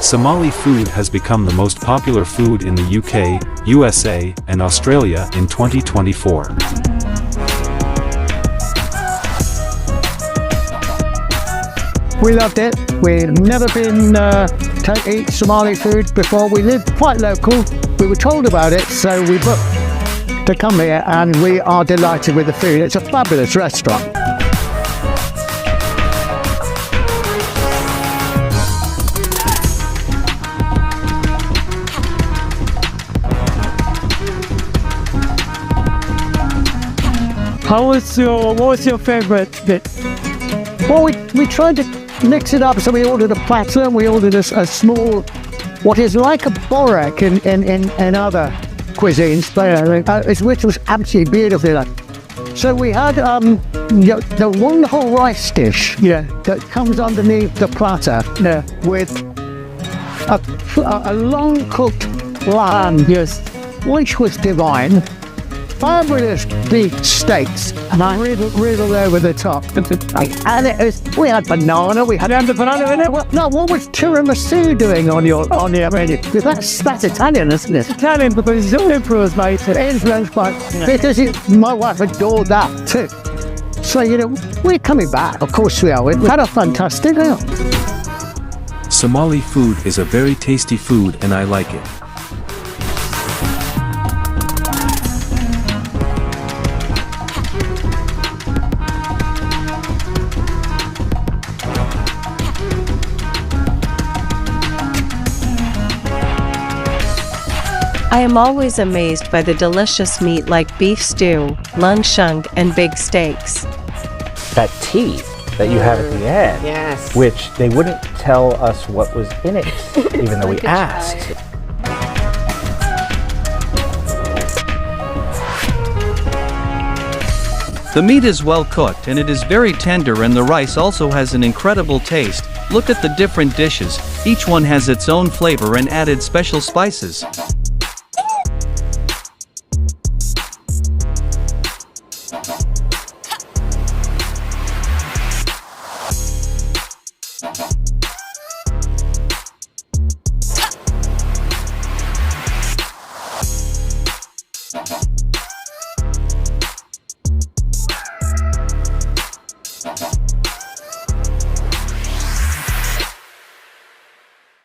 Somali food has become the most popular food in the UK, USA, and Australia in 2024. We loved it. We'd never been to eat Somali food before. We lived quite local. We were told about it, so we booked to come here, and we are delighted with the food. It's a fabulous restaurant. What was your favorite bit? Well, we tried to mix it up, so we ordered a platter, and we ordered a small, what is like a borek in other cuisines, but which was absolutely beautiful. So we had the wonderful rice dish that comes underneath the platter with a long cooked lamb, which was divine. Fabulous beef steaks, and I riddled over the top. And we had banana. We had the banana in it. What was tiramisu doing on your menu? Because that's Italian, isn't it? Italian, because it's all influenced by Italy. Influenced by because my wife adored that too. So we're coming back. Of course we are. We had a fantastic meal. Somali food is a very tasty food, and I like it. I am always amazed by the delicious meat like beef stew, luncheon, and big steaks. That tea that you have at the end, yes, which they wouldn't tell us what was in it, even though we asked. The meat is well cooked and it is very tender, and the rice also has an incredible taste. Look at the different dishes, each one has its own flavor and added special spices.